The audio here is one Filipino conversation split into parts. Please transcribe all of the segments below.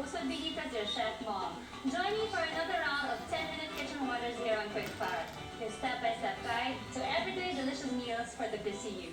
host would be Tita, your chef mom. Join me for another round of 10-minute kitchen wonders here on Quick Fire. Your step-by-step guide to everyday delicious meals for the busy you.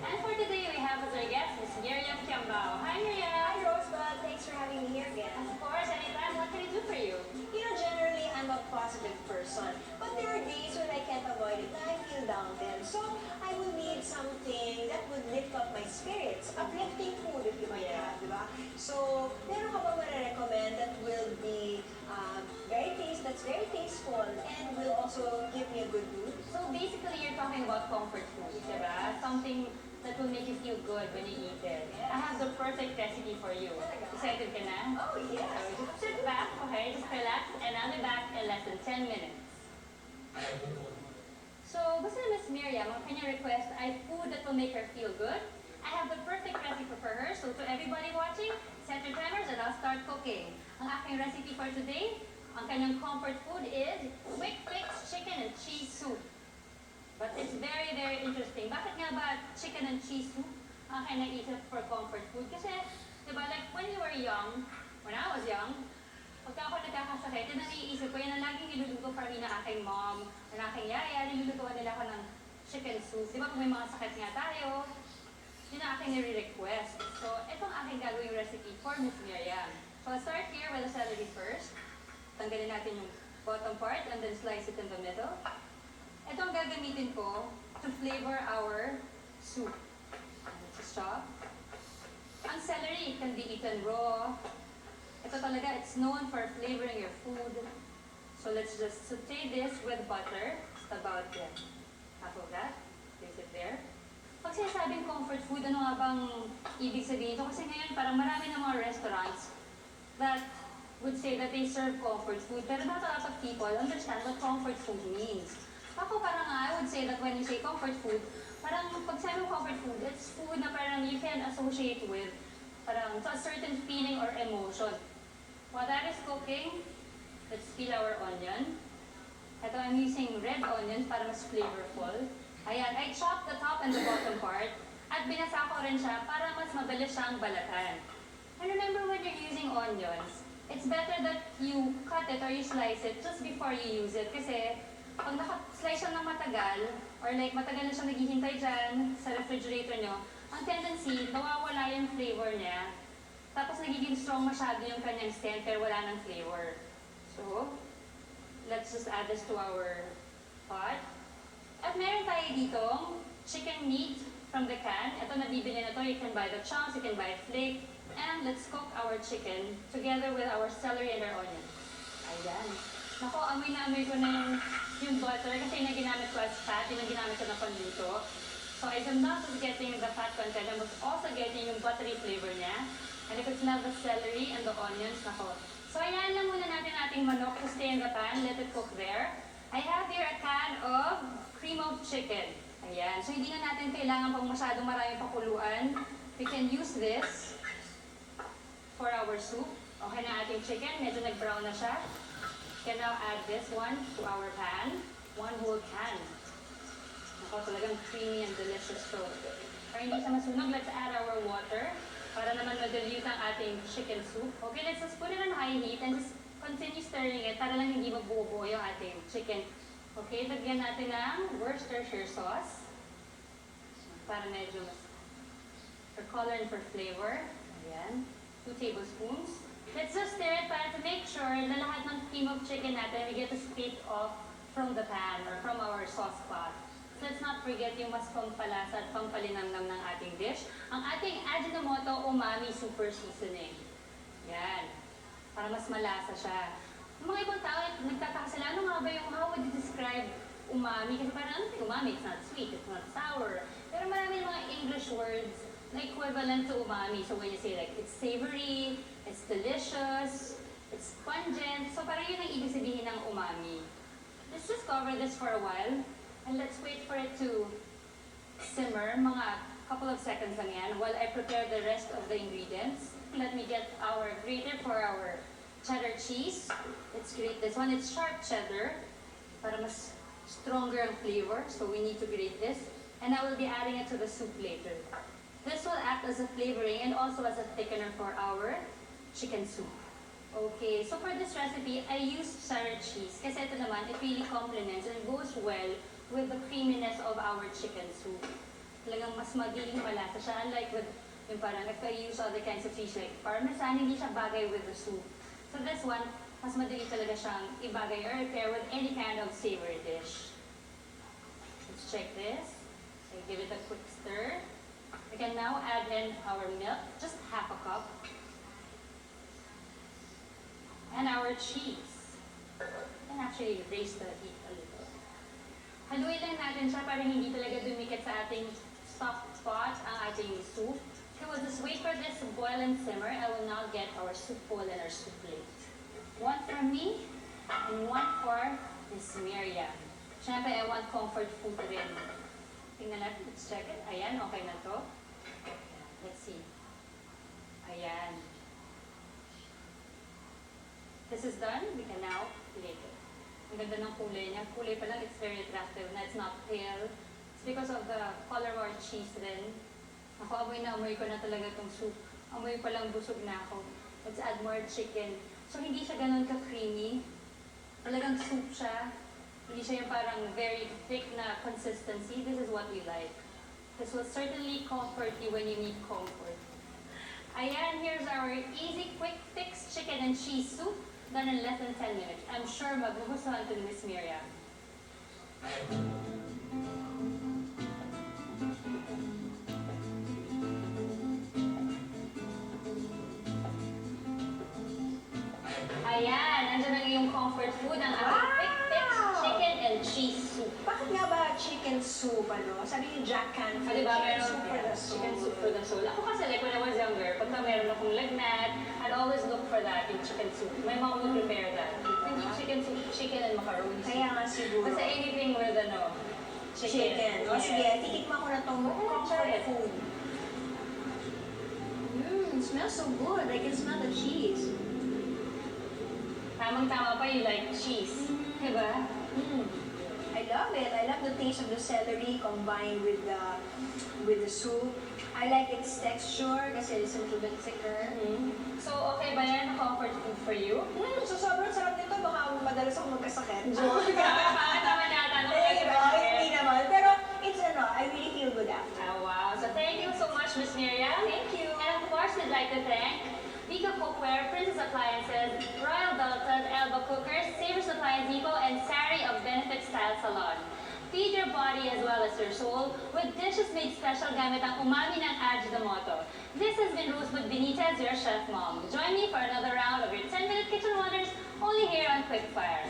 And for today, we have as our guest Miss Miriam Kiambao. Hi, Miriam. Hi, Rosebud. Thanks for having me here again. Of course, anytime. What can I do for you? You know, generally, I'm a positive person. But there are days when I can't avoid it and I feel down then. So, I will need something that would lift up my spirits. Uplifting food, if you might have, di ba? So, meron ka ba recommend that will be that's very tasteful and will also give me a good mood? So basically, you're talking about comfort food, diba? Something that will make you feel good when you eat it. Yes. I have the perfect recipe for you. Excited ka na? Oh, yes. So just sit back, okay? Just relax, and I'll be back in less than 10 minutes. So, basta Miss Miriam, ang kanyang request ay food that will make her feel good. I have the perfect recipe for her. So to everybody watching, set your timers and I'll start cooking. Ang aking recipe for today, ang kanyang comfort food is Quick Fix Chicken and Cheese Soup. But it's very, very interesting. Bakit nga ba chicken and cheese soup ang aking naisip for comfort food? Kasi, di ba, like when you were young, when I was young, pagka ako nagkakasakit, yun ang naiisip ko, yan ang laging niluluto for me ng aking mom, ng aking yaya, nilulutuan nila ako ng chicken soup. Di ba kung may mga sakit nga tayo, yun ang aking nire-request. So, itong aking gagawing recipe for Miss Miriam. So, I'll start here with the celery first. Tanggalin natin yung bottom part and then slice it in the middle. Ito ang gagamitin ko to flavor our soup. Let's chop. Ang celery can be eaten raw. Ito talaga, it's known for flavoring your food. So let's just saute this with butter. Just about half of that. Place it there. Pag sinasabing comfort food, ano nga bang ibig sabihin ito? Kasi ngayon parang marami ng mga restaurants that would say that they serve comfort food. Pero not a lot of people understand what comfort food means. Ako parang I would say that when you say comfort food, parang pag sabi mo comfort food, it's food na parang you can associate with parang to a certain feeling or emotion. While that is cooking, let's peel our onion. Ito, I'm using red onions para mas flavorful. Ayan, I chopped the top and the bottom part at binasa ko rin siya para mas mabilis siyang balatan. And remember when you're using onions, it's better that you cut it or you slice it just before you use it. Kasi pag naka-slice siya ng matagal, or like matagal na siyang naghihintay dyan sa refrigerator nyo, ang tendency, nawawala yung flavor niya. Tapos nagiging strong masyado yung kanyang scent pero wala ng flavor. So, let's just add this to our pot. At meron tayo ditong chicken meat from the can. Ito nabibili na to. You can buy the chunks, you can buy flake. And let's cook our chicken together with our celery and our onion. Ayan. Nako, amoy na amoy ko na yung butter kasi yung ginamit ko as fat, yung ginamit ko na panluto. So I am not just getting the fat content, I was also getting yung buttery flavor niya. And if it's not the celery and the onions, nako. So ayan lang muna natin ating manok to stay in the pan, let it cook there. I have here a can of cream of chicken. Ayan. So hindi na natin kailangan pang masyadong maraming pakuluan. We can use this for our soup. Okay na ating chicken, medyo nag-brown na siya. Can now add this one to our pan. One whole can. Ako, talagang creamy and delicious to. Para hindi siya masunog, let's add our water para naman madilute ang ating chicken soup. Okay, let's just put it on high heat and just continue stirring it para lang hindi magbuo-buo yung ating chicken. Okay, lagyan natin ng Worcestershire sauce. Para medyo mas for color and for flavor. Ayan. 2 tablespoons. Let's just stir it para to make sure na lahat ng cream of chicken natin we get to split off from the pan or from our sauce pot. So let's not forget yung mas pampalasa at pampalinamnam ng ating dish. Ang ating Ajinomoto Umami Super Seasoning. Yan. Para mas malasa siya. Yung mga ibang tao, nagtataka sila, ano nga ba yung, how would you describe umami? Kasi parang ano yung umami? It's not sweet, it's not sour. Pero marami yung mga English words na equivalent to umami. So when you say like, it's savory, it's delicious, it's pungent. So parang yun ang ibig sabihin ng umami. Let's just cover this for a while. And let's wait for it to simmer. Mga couple of seconds lang yan while I prepare the rest of the ingredients. Let me get our grater for our cheddar cheese. Let's grate this one. It's sharp cheddar. para mas stronger ang flavor. So we need to grate this. And I will be adding it to the soup later. This will act as a flavoring and also as a thickener for our chicken soup. Okay, so for this recipe, I used cheddar cheese kasi ito naman, it really complements and goes well with the creaminess of our chicken soup. Talagang mas magiging malasa siya, unlike with yung parang if I use other kinds of cheese like parmesan, hindi siya bagay with the soup. So this one, mas madali talaga siyang ibagay or pair with any kind of savory dish. Let's check this. So give it a quick stir. We can now add in our milk, just half a cup. And our cheese. And actually raise the heat a little. Haluin lang natin siya para hindi talaga dumikit sa ating soft spot ang ating soup. Okay, we'll just wait for this to boil and simmer. I will now get our soup bowl and our soup plate. One for me and one for Miss Miriam. Siyempre, I want comfort food rin. Tingnan natin, let's check it. Ayan, okay na to. Let's see. Ayan. This is done, we can now plate it. Ang ganda ng kulay niya. Kulay pa lang, it's very attractive na it's not pale. It's because of the color of our cheese din. Ako, amoy ko na talaga itong soup. Amoy pa lang busog na ako. Let's add more chicken. So, hindi siya ganun ka-creamy. Talagang soup siya. Hindi siya yung parang very thick na consistency. This is what we like. This will certainly comfort you when you need comfort. Ayan, here's our easy, quick fix chicken and cheese soup. Done in less than 10 minutes. I'm sure magugustuhan to ni Miss Miriam. Ayan, nandiyan na yung comfort food ng ating quick fix chicken and cheese soup. Bakit nga ba chicken soup, ano? Sabi ni Jack Canfield, Ah, diba, chicken meron soup for the soul. chicken soup for the soul. Ako kasi like when I was younger, pagka meron akong lagnat, I'd always look for that in chicken soup. My mom would prepare that. Hindi chicken soup, chicken and macaroni soup. Kaya nga siguro. Basta anything with chicken. O sige, titikman ko na tong comfort Try it. food. It smells so good. I can smell the cheese. Tamang-tama pa, you like cheese. Diba? I love it. I love the taste of the celery combined with the soup. I like its texture kasi it's a little bit thicker. So, okay ba yan? Comfort food for you? So sobrang sarap nito. Baka madalas ako magkasakit. Bakit naman yata? Hindi naman. Pero it's I really feel good after. Oh, wow. So, thank you so much, Miss Miriam. Thank you. And of course, we'd like to thank Vika Cookware, Princess Appliances, Royal Dalton, Elba Cookers, Savers Appliance Depot, and Sari of Benefit Style Salon. Feed your body as well as your soul with dishes made special gamit ang umami ng Ajinomoto. This has been Rosebud Benitez, your chef mom. Join me for another round of your 10-minute kitchen wonders only here on Quickfire.